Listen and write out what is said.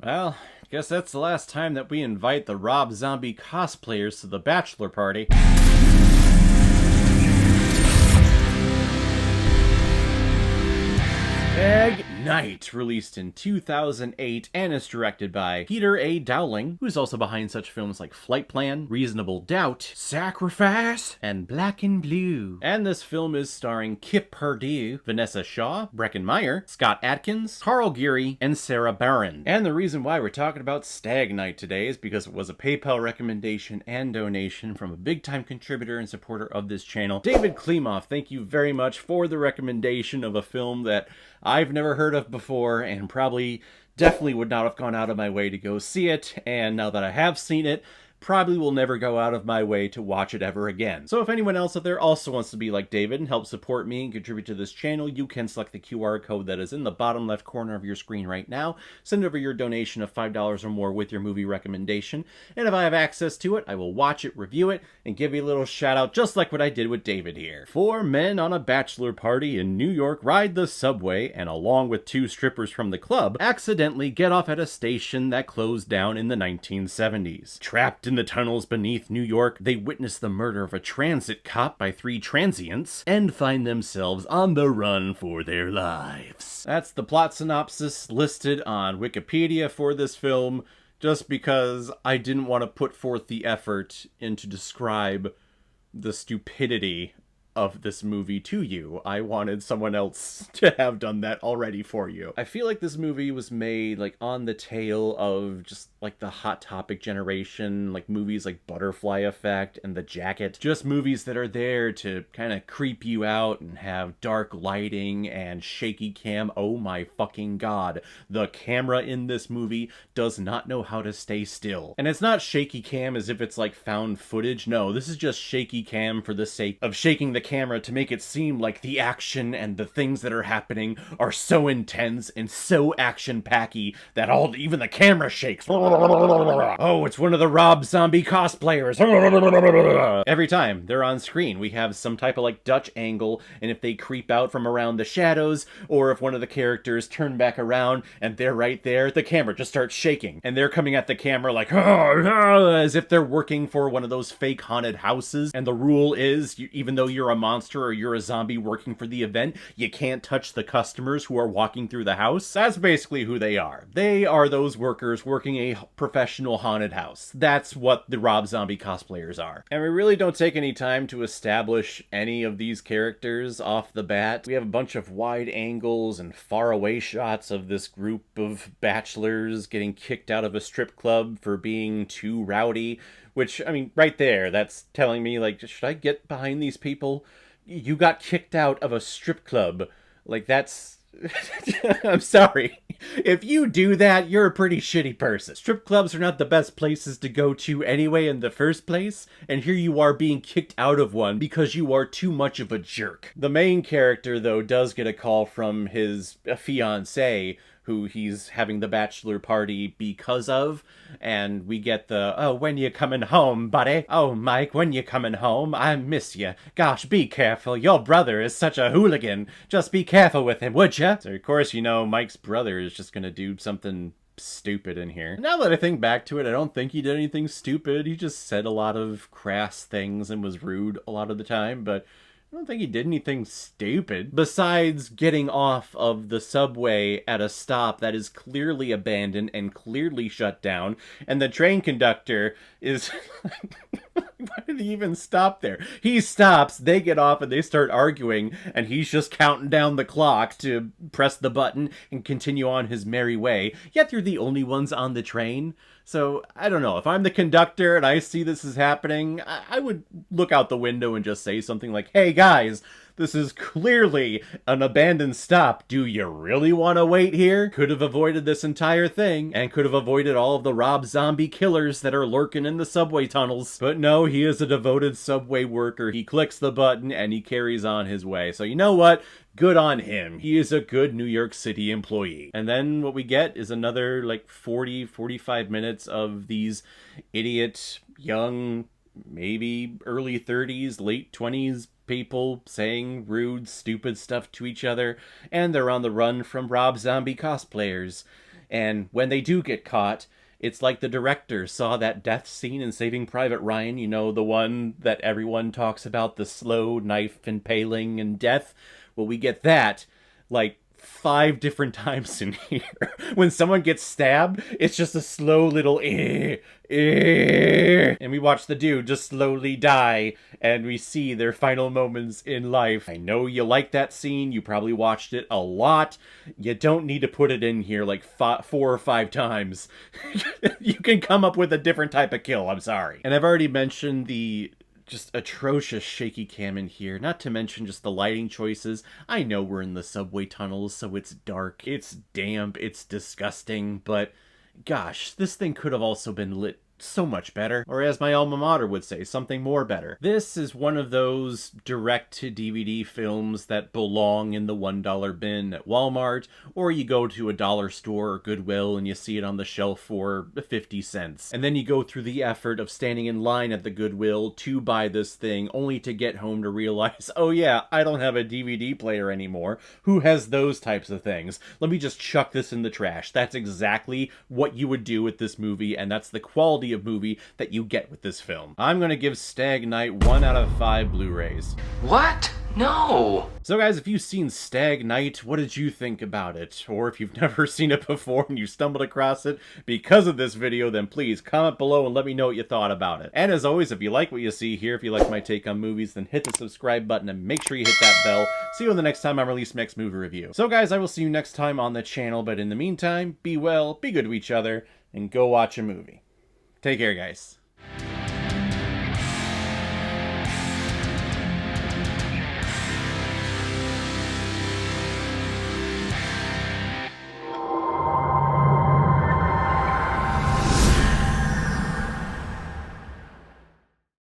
Well, guess that's the last time that we invite the Rob Zombie cosplayers to the bachelor party. Stag Night, released in 2008 and is directed by Peter A. Dowling, who's also behind such films like Flight Plan, Reasonable Doubt, Sacrifice, and Black and Blue. And this film is starring Kip Purdue, Vanessa Shaw, Breckin Meyer, Scott Adkins, Carl Geary, and Sarah Barron. And the reason why we're talking about Stag Night today is because it was a PayPal recommendation and donation from a big-time contributor and supporter of this channel, David Klimoff. Thank you very much for the recommendation of a film that I've never heard of before and definitely would not have gone out of my way to go see it, and now that I have seen it, probably will never go out of my way to watch it ever again. So if anyone else out there also wants to be like David and help support me and contribute to this channel, you can select the QR code that is in the bottom left corner of your screen right now. Send over your donation of $5 or more with your movie recommendation, and if I have access to it, I will watch it, review it, and give you a little shout out just like what I did with David here. 4 men on a bachelor party in New York ride the subway and, along with 2 strippers from the club, accidentally get off at a station that closed down in the 1970s. Trapped in the tunnels beneath New York, they witness the murder of a transit cop by 3 transients and find themselves on the run for their lives. That's the plot synopsis listed on Wikipedia for this film, just because I didn't want to put forth the effort into describe the stupidity of this movie to you. I wanted someone else to have done that already for you. I feel like this movie was made like on the tail of just like the Hot Topic generation, like movies like Butterfly Effect and The Jacket. Just movies that are there to kind of creep you out and have dark lighting and shaky cam. Oh my fucking god. The camera in this movie does not know how to stay still. And it's not shaky cam as if it's like found footage. No, this is just shaky cam for the sake of shaking the camera to make it seem like the action and the things that are happening are so intense and so action-packy that even the camera shakes. Oh, it's one of the Rob Zombie cosplayers. Every time they're on screen, we have some type of like Dutch angle, and if they creep out from around the shadows, or if one of the characters turn back around and they're right there, the camera just starts shaking, and they're coming at the camera like, as if they're working for one of those fake haunted houses, and the rule is, even though you're a monster or you're a zombie working for the event, you can't touch the customers who are walking through the house. That's basically who they are. They are those workers working a professional haunted house. That's what the Rob Zombie cosplayers are. And we really don't take any time to establish any of these characters off the bat. We have a bunch of wide angles and far away shots of this group of bachelors getting kicked out of a strip club for being too rowdy, which, I mean, right there, that's telling me, like, should I get behind these people? You got kicked out of a strip club. Like, that's... I'm sorry. If you do that, you're a pretty shitty person. Strip clubs are not the best places to go to anyway in the first place, and here you are being kicked out of one because you are too much of a jerk. The main character, though, does get a call from his fiancée, who he's having the bachelor party because of, and we get the, oh, when you coming home, buddy? Oh, Mike, when you coming home? I miss you. Gosh, be careful. Your brother is such a hooligan. Just be careful with him, would ya? So, of course, you know, Mike's brother is just gonna do something stupid in here. Now that I think back to it, I don't think he did anything stupid. He just said a lot of crass things and was rude a lot of the time, but I don't think he did anything stupid, besides getting off of the subway at a stop that is clearly abandoned and clearly shut down, and the train conductor is... Why did he even stop there? He stops, they get off, and they start arguing, and he's just counting down the clock to press the button and continue on his merry way, yet they're the only ones on the train. So, I don't know, if I'm the conductor and I see this is happening, I would look out the window and just say something like, hey guys, this is clearly an abandoned stop. Do you really want to wait here? Could have avoided this entire thing, and could have avoided all of the Rob Zombie killers that are lurking in the subway tunnels. But no, he is a devoted subway worker. He clicks the button and he carries on his way. So you know what? Good on him. He is a good New York City employee. And then what we get is another like 45 minutes of these idiot, young, maybe early 30s, late 20s people saying rude, stupid stuff to each other, and they're on the run from Rob Zombie cosplayers. And when they do get caught, it's like the director saw that death scene in Saving Private Ryan, you know, the one that everyone talks about, the slow knife impaling and death. Well, we get that, like, 5 different times in here. When someone gets stabbed, it's just a slow little and we watch the dude just slowly die, and we see their final moments in life. I know you like that scene, you probably watched it a lot. You don't need to put it in here like 4 or 5 times. You can come up with a different type of kill, I'm sorry. And I've already mentioned the just atrocious shaky cam in here, not to mention just the lighting choices. I know we're in the subway tunnels, so it's dark, it's damp, it's disgusting, but gosh, this thing could have also been lit so much better. Or as my alma mater would say, something more better. This is one of those direct-to-DVD films that belong in the $1 bin at Walmart, or you go to a dollar store or Goodwill and you see it on the shelf for 50 cents. And then you go through the effort of standing in line at the Goodwill to buy this thing, only to get home to realize, oh yeah, I don't have a DVD player anymore. Who has those types of things? Let me just chuck this in the trash. That's exactly what you would do with this movie, and that's the quality of movie that you get with this film. I'm gonna give Stag Night 1 out of 5 Blu-rays. What? No! So guys, if you've seen Stag Night, what did you think about it? Or if you've never seen it before and you stumbled across it because of this video, then please comment below and let me know what you thought about it. And as always, if you like what you see here, if you like my take on movies, then hit the subscribe button and make sure you hit that bell. See you the next time I release my next movie review. So guys, I will see you next time on the channel, but in the meantime, be well, be good to each other, and go watch a movie. Take care, guys.